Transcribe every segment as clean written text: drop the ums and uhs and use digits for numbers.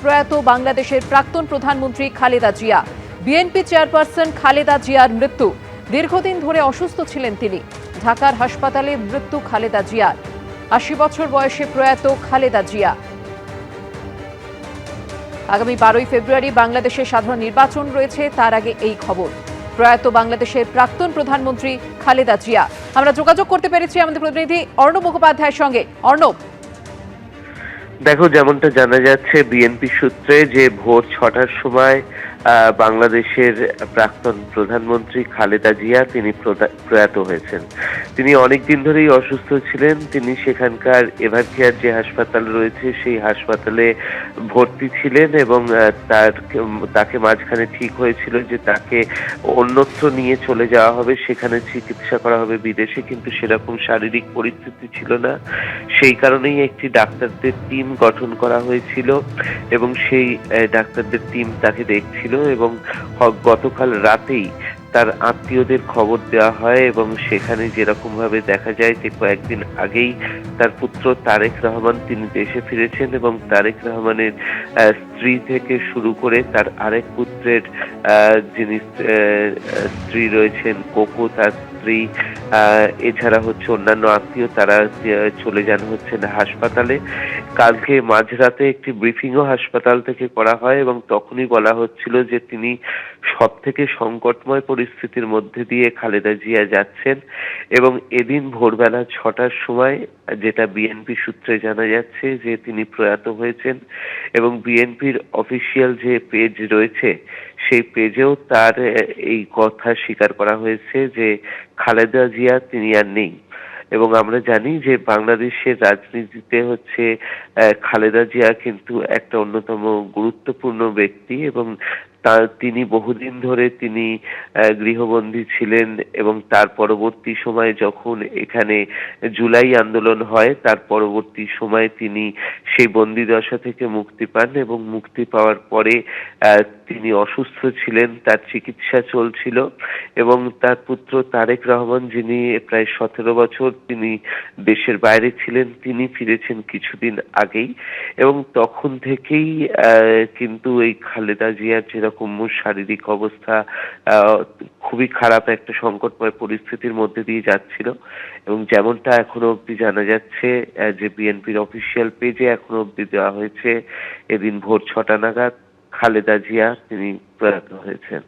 প্রয়াত বাংলাদেশের প্রাক্তন প্রধানমন্ত্রী খালেদা জিয়া। বিএনপি চেয়ারপারসন খালেদা জিয়ার মৃত্যু। দীর্ঘদিন ধরে অসুস্থ ছিলেন তিনি। ঢাকার হাসপাতালে মৃত্যু খালেদা জিয়ার। ৮০ বছর বয়সে প্রয়াত খালেদা জিয়া। আগামী ১২ই ফেব্রুয়ারি বাংলাদেশের সাধারণ নির্বাচন রয়েছে, তার আগে এই খবর। প্রয়াত বাংলাদেশের প্রাক্তন প্রধানমন্ত্রী খালেদা জিয়া। আমরা যোগাযোগ করতে পেরেছি আমাদের প্রতিনিধি অর্ণব মুখোপাধ্যায়ের সঙ্গে। অর্ণব, দেখো, যেমনটা জানা যাচ্ছে বিএনপি সূত্রে যে ভোর ৬টার সময় বাংলাদেশের প্রাক্তন প্রধানমন্ত্রী খালেদা জিয়া তিনি প্রয়াত হয়েছেন। তিনি অনেকদিন ধরেই অসুস্থ ছিলেন। তিনি সেখানকার এভারকেয়ার যে হাসপাতাল রয়েছে সেই হাসপাতালে ভর্তি ছিলেন এবং তাকে মাঝখানে ঠিক হয়েছিল যে তাকে অন্যত্র নিয়ে চলে যাওয়া হবে, সেখানে চিকিৎসা করা হবে বিদেশে, কিন্তু সেরকম শারীরিক পরিস্থিতি ছিল না। সেই কারণেই একটি ডাক্তারদের টিম গঠন করা হয়েছিল এবং সেই ডাক্তারদের টিম তাকে দেখছিল এবং গতকাল রাতেই তার আত্মীয়দের খবর দেওয়া হয় এবং সেখানে যেরকম ভাবে দেখা যায় যে কয়েকদিন আগেই তার পুত্র তারেক রহমান তিনি দেশে ফিরেছেন এবং তারেক রহমানের স্ত্রী থেকে শুরু করে তার আরেক পুত্রের যিনি স্ত্রী রয়েছেন কোকো, তার স্ত্রী, এছাড়া হচ্ছে অন্যান্য আত্মীয়, তারা চলে যান হচ্ছেন হাসপাতালে। কালকে মাঝরাতে একটি ব্রিফিংও হাসপাতাল থেকে করা হয় এবং তখনই বলা হচ্ছিল যে তিনি সব থেকে সংকটময় পরিস্থিতির মধ্যে দিয়ে খালেদা জিয়া যাচ্ছেন এবং এদিন ভোরবেলা ৬টার সময়, যেটা বিএনপি সূত্রে জানা যাচ্ছে, যে তিনি প্রয়াত হয়েছেন এবং বিএনপির অফিসিয়াল যে পেজ রয়েছে সেই পেজেও তার এই কথা স্বীকার করা হয়েছে যে খালেদা জিয়া তিনি আর নেই। এবং আমরা জানি যে বাংলাদেশের রাজনীতিতে হচ্ছে খালেদা জিয়া কিন্তু একটা অন্যতম গুরুত্বপূর্ণ ব্যক্তি এবং তিনি বহুদিন ধরে তিনি গৃহবন্দী ছিলেন এবং তার পরবর্তী সময়ে যখন এখানে জুলাই আন্দোলন হয় তার পরবর্তী সময়ে তিনি সেই বন্দিদশা থেকে মুক্তি পান এবং মুক্তি পাওয়ার পরে তিনি অসুস্থ ছিলেন, তার চিকিৎসা চলছিল এবং তার পুত্র তারেক রহমান, যিনি প্রায় ১৭ বছর তিনি দেশের বাইরে ছিলেন, তিনি ফিরেছেন কিছুদিন আগেই এবং তখন থেকেই কিন্তু এই খালেদা জিয়ার যেরকম শারীরিক অবস্থা খুবই খারাপ, একটা সংকটময় পরিস্থিতির মধ্যে দিয়ে যাচ্ছিল এবং যেমনটা এখনো অবধি জানা যাচ্ছে যে বিএনপির অফিসিয়াল পেজে এখনো অবধি দেওয়া হয়েছে, এদিন ভোর ৬টা নাগাদ খালেদা জিয়া তিনি প্রয়াত হয়েছেন।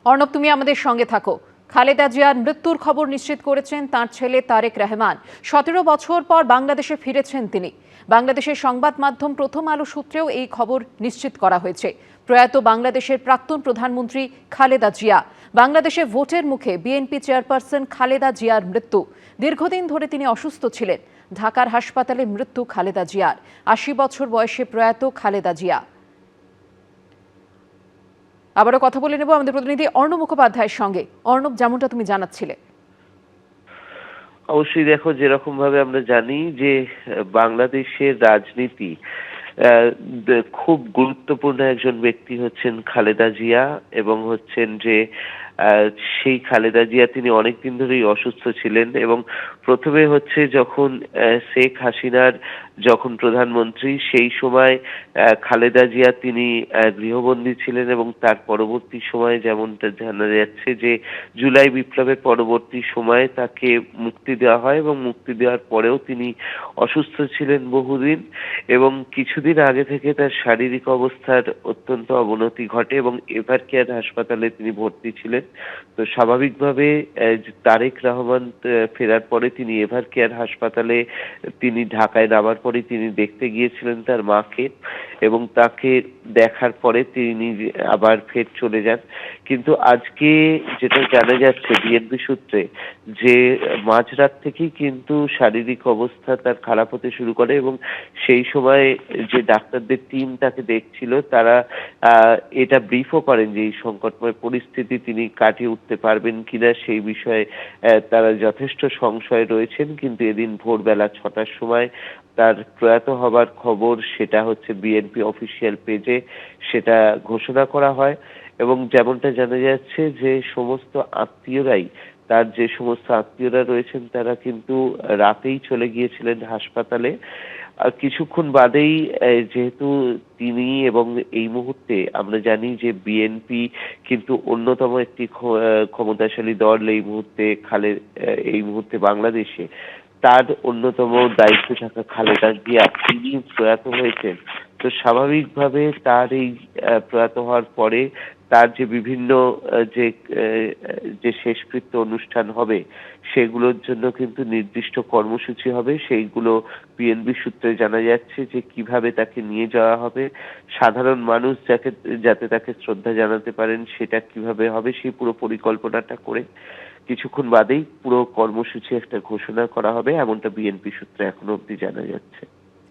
অর্ণব, তুমি আমাদের সঙ্গে থাকো। খালেদা জিয়ার মৃত্যুর খবর নিশ্চিত করেছেন তার ছেলে তারেক রহমান। ১৭ বছর পর বাংলাদেশে ফিরেছেন তিনি। বাংলাদেশের সংবাদ মাধ্যম প্রথম আলো সূত্রেও এই খবর নিশ্চিত করা হয়েছে। প্রয়াত বাংলাদেশের প্রাক্তন প্রধানমন্ত্রী খালেদা জিয়া। বাংলাদেশে ভোটের মুখে বিএনপি চেয়ারপারসন খালেদা জিয়ার মৃত্যু। দীর্ঘদিন ধরে তিনি অসুস্থ ছিলেন। ঢাকার হাসপাতালে মৃত্যু খালেদা জিয়ার। ৮০ বছর বয়সে প্রয়াত খালেদা জিয়া। আবারও কথা বলে নেব আমাদের প্রতিনিধি অর্ণব মুখোপাধ্যায়ের সঙ্গে। অর্ণব, যেমনটা তুমি জানাচ্ছিলে। অবশ্যই, দেখো, যেরকম ভাবে আমরা জানি যে বাংলাদেশের রাজনীতি খুব গুরুত্বপূর্ণ একজন ব্যক্তি হচ্ছেন খালেদা জিয়া এবং হচ্ছেন যে সেই খালেদা জিয়া তিনি অনেকদিন ধরেই অসুস্থ ছিলেন এবং প্রথমে হচ্ছে যখন শেখ হাসিনার যখন প্রধানমন্ত্রী সেই সময় খালেদা জিয়া তিনি গৃহবন্দী ছিলেন এবং তার পরবর্তী সময়ে যেমনটা জানা যাচ্ছে যে জুলাই বিপ্লবের পরবর্তী সময়ে তাকে মুক্তি দেওয়া হয় এবং মুক্তি দেওয়ার পরেও তিনি অসুস্থ ছিলেন বহুদিন এবং কিছুদিন আগে থেকে তার শারীরিক অবস্থার অত্যন্ত অবনতি ঘটে এবং এভারকেয়ার হাসপাতালে তিনি ভর্তি ছিলেন। তো স্বাভাবিকভাবে তারেক রহমান ফেরার পরে তিনি এভারকেয়ার হাসপাতালে তিনি ঢাকায় নামার পরে তিনি দেখতে গিয়েছিলেন তার মাকে এবং তাকে দেখার পরে তিনি আবার ফের চলে যান। কিন্তু আজকে যেটা জানা যাচ্ছে বিএনপি সূত্রে যে মাঝরাত থেকেই কিন্তু শারীরিক অবস্থা তার খারাপ হতে শুরু করে এবং সেই সময় যে ডাক্তারদের টিম তাকে দেখছিল তারা এটা ব্রিফও করেন যে এই সংকটময় পরিস্থিতি তিনি কাটিয়ে উঠতে পারবেন কিনা সেই বিষয়ে তারা যথেষ্ট সংশয় রয়েছেন। কিন্তু এদিন ভোরবেলা ৬টার সময় তার প্রয়াত হবার খবর সেটা হচ্ছে বিএনপি অফিসিয়াল পেজে সেটা ঘোষণা করা হয় এবং যেমনটা জানা যাচ্ছে যে সমস্ত আত্মীয়রাই, তার যে সমস্ত আত্মীয়রা রয়েছেন তারা কিন্তু রাতেই চলে গিয়েছিলেন হাসপাতালে আর কিছুক্ষণ বাদেই যেহেতু তিনি এবং এই মুহূর্তে আমরা জানি যে বিএনপি কিন্তু অন্যতম একটি ক্ষমতাশালী দল এই মুহূর্তে বাংলাদেশে। তার অন্যতম দায়িত্বে থাকা খালেদা জিয়া তিনি প্রয়াত হয়েছেন। তো স্বাভাবিকভাবে তার এই প্রয়াত হওয়ার পরে তার যে বিভিন্ন যে শেষকৃত্য অনুষ্ঠান হবে সেগুলোর জন্য কিন্তু নির্দিষ্ট কর্মসূচি হবে। সেইগুলো বিএনপি সূত্রে জানা যাচ্ছে যে কিভাবে তাকে নিয়ে যাওয়া হবে, সাধারণ মানুষ যাতে তাকে শ্রদ্ধা জানাতে পারেন সেটা কিভাবে হবে, সেই পুরো পরিকল্পনাটা করে কিছুক্ষণ বাদেই পুরো কর্মসূচি একটা ঘোষণা করা হবে, এমনটা বিএনপি সূত্রে এখনো অবধি জানা যাচ্ছে।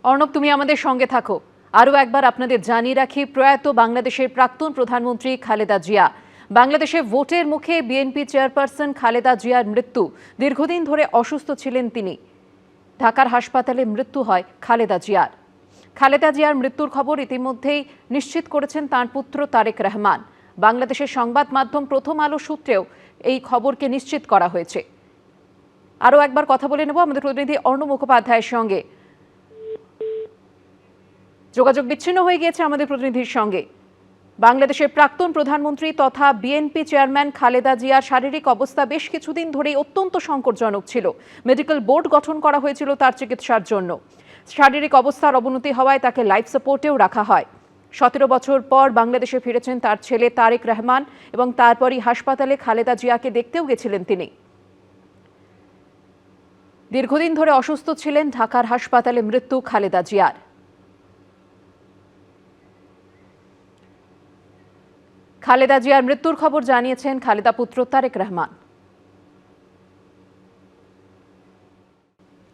অর্ণব, তুমি আমাদের সঙ্গে থাকো। আরও একবার আপনাদের জানিয়ে রাখি, প্রয়াত বাংলাদেশের প্রাক্তন প্রধানমন্ত্রী খালেদা জিয়া। বাংলাদেশে ভোটের মুখে বিএনপি চেয়ারপারসন খালেদা জিয়ার মৃত্যু। দীর্ঘদিন ধরে অসুস্থ ছিলেন তিনি। ঢাকার হাসপাতালে মৃত্যু হয় খালেদা জিয়ার। খালেদা জিয়ার মৃত্যুর খবর ইতিমধ্যেই নিশ্চিত করেছেন তাঁর পুত্র তারেক রহমান। বাংলাদেশের সংবাদ মাধ্যম প্রথম আলো সূত্রেও এই খবরকে নিশ্চিত করা হয়েছে। আরও একবার কথা বলে নেব আমাদের প্রতিনিধি অর্ণব মুখোপাধ্যায়ের সঙ্গে। যোগাযোগ বিচ্ছিন্ন হয়ে গিয়েছে আমাদের প্রতিনিধির সঙ্গে। বাংলাদেশের প্রাক্তন প্রধানমন্ত্রী তথা বিএনপি চেয়ারম্যান খালেদা জিয়ার শারীরিক অবস্থা বেশ কিছুদিন ধরেই অত্যন্ত সংকটজনক ছিল। মেডিকেল বোর্ড গঠন করা হয়েছিল তার চিকিৎসার জন্য। শারীরিক অবস্থার অবনতি হওয়ায় তাকে লাইফ সাপোর্টেও রাখা হয়। 17 বছর পর বাংলাদেশে ফিরেছেন তার ছেলে তারেক রহমান এবং তারপরই হাসপাতালে খালেদা জিয়াকে দেখতেও গেছিলেন তিনি। দীর্ঘদিন ধরে অসুস্থ ছিলেন, ঢাকার হাসপাতালে মৃত্যু খালেদা জিয়ার। খালেদা জিয়ার মৃত্যুর খবর জানিয়েছেন খালেদা পুত্র তারেক রহমান।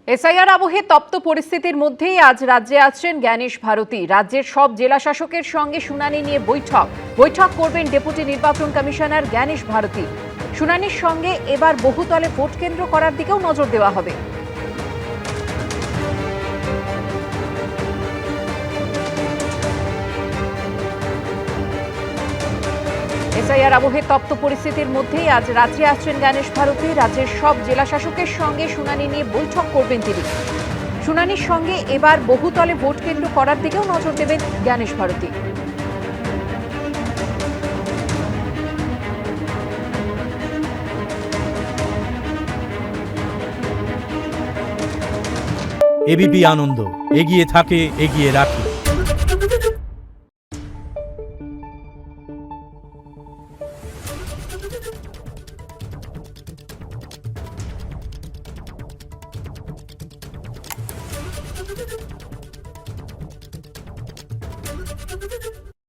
এসআইআর আবহে তপ্ত পরিস্থিতির মধ্যেই আজ রাজ্যে আসছেন জ্ঞানেশ ভারতী। রাজ্যের সব জেলা শাসকের সঙ্গে শুনানি নিয়ে বৈঠক করবেন ডেপুটি নির্বাচন কমিশনার জ্ঞানেশ ভারতী। শুনানির সঙ্গে এবার বহুতলে ভোট কেন্দ্র করার দিকেও নজর দেওয়া হবে। এসআইআর আবহে তপ্ত পরিস্থিতির মধ্যেই আজ রাজ্যে আসছেন জ্ঞানেশ ভারতী। রাজ্যের সব জেলা শাসকের সঙ্গে শুনানি নিয়ে বৈঠক করবেন তিনি। শুনানির সঙ্গে এবার বহুতলে ভোট কেন্দ্র করার দিকেও নজর দেবেন জ্ঞানেশ ভারতী। এবিপি আনন্দ, এগিয়ে থাকে, এগিয়ে রাখে।